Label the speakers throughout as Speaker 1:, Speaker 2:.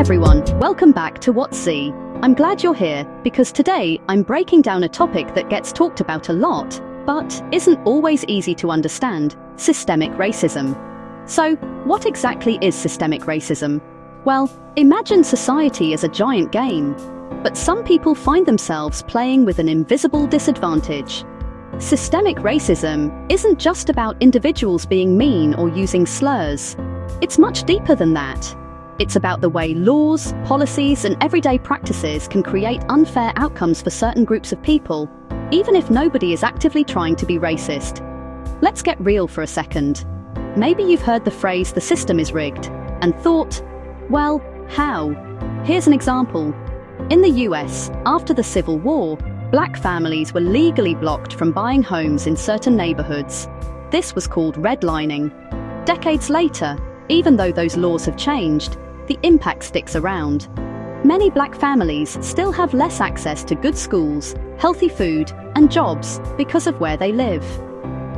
Speaker 1: everyone, welcome back to What's Z. I'm glad you're here because today I'm breaking down a topic that gets talked about a lot, but isn't always easy to understand: systemic racism. So, what exactly is systemic racism? Well, imagine society as a giant game, but some people find themselves playing with an invisible disadvantage. Systemic racism isn't just about individuals being mean or using slurs. It's much deeper than that. It's about the way laws, policies, and everyday practices can create unfair outcomes for certain groups of people, even if nobody is actively trying to be racist. Let's get real for a second. Maybe you've heard the phrase "the system is rigged" and thought, well, how? Here's an example. In the US, after the Civil War, Black families were legally blocked from buying homes in certain neighborhoods. This was called redlining. Decades later, even though those laws have changed, the impact sticks around. Many Black families still have less access to good schools, healthy food, and jobs because of where they live.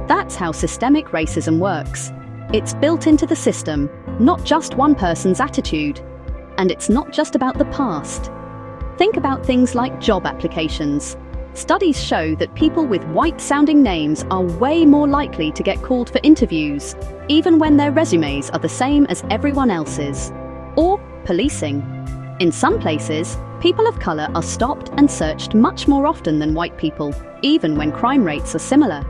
Speaker 1: That's how systemic racism works. It's built into the system, not just one person's attitude. And it's not just about the past. Think about things like job applications. Studies show that people with white-sounding names are way more likely to get called for interviews, even when their resumes are the same as everyone else's. Or policing. In some places, people of color are stopped and searched much more often than white people, even when crime rates are similar.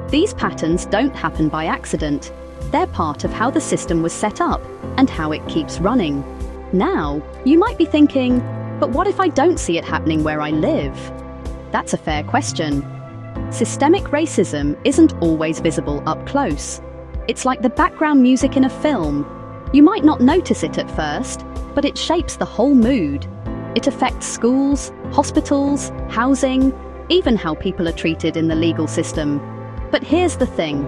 Speaker 1: These patterns don't happen by accident. They're part of how the system was set up and how it keeps running. Now, you might be thinking, but what if I don't see it happening where I live? That's a fair question. Systemic racism isn't always visible up close. It's like the background music in a film. You might not notice it at first, but it shapes the whole mood. It affects schools, hospitals, housing, even how people are treated in the legal system. But here's the thing.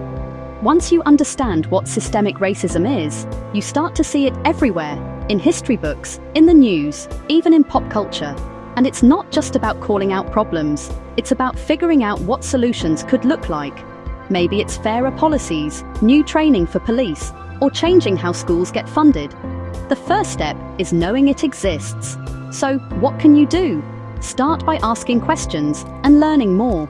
Speaker 1: Once you understand what systemic racism is, you start to see it everywhere, in history books, in the news, even in pop culture. And it's not just about calling out problems, it's about figuring out what solutions could look like. Maybe it's fairer policies, new training for police, or changing how schools get funded. The first step is knowing it exists. So, what can you do? Start by asking questions and learning more.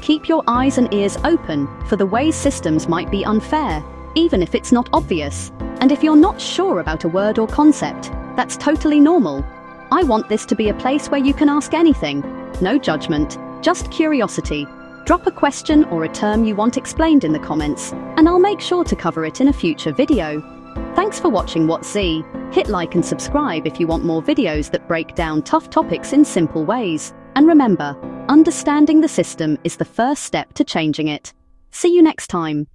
Speaker 1: Keep your eyes and ears open for the ways systems might be unfair, even if it's not obvious. And if you're not sure about a word or concept, that's totally normal. I want this to be a place where you can ask anything. No judgment, just curiosity. Drop a question or a term you want explained in the comments, and I'll make sure to cover it in a future video. Thanks for watching What's Z. Hit like and subscribe if you want more videos that break down tough topics in simple ways. And remember, understanding the system is the first step to changing it. See you next time.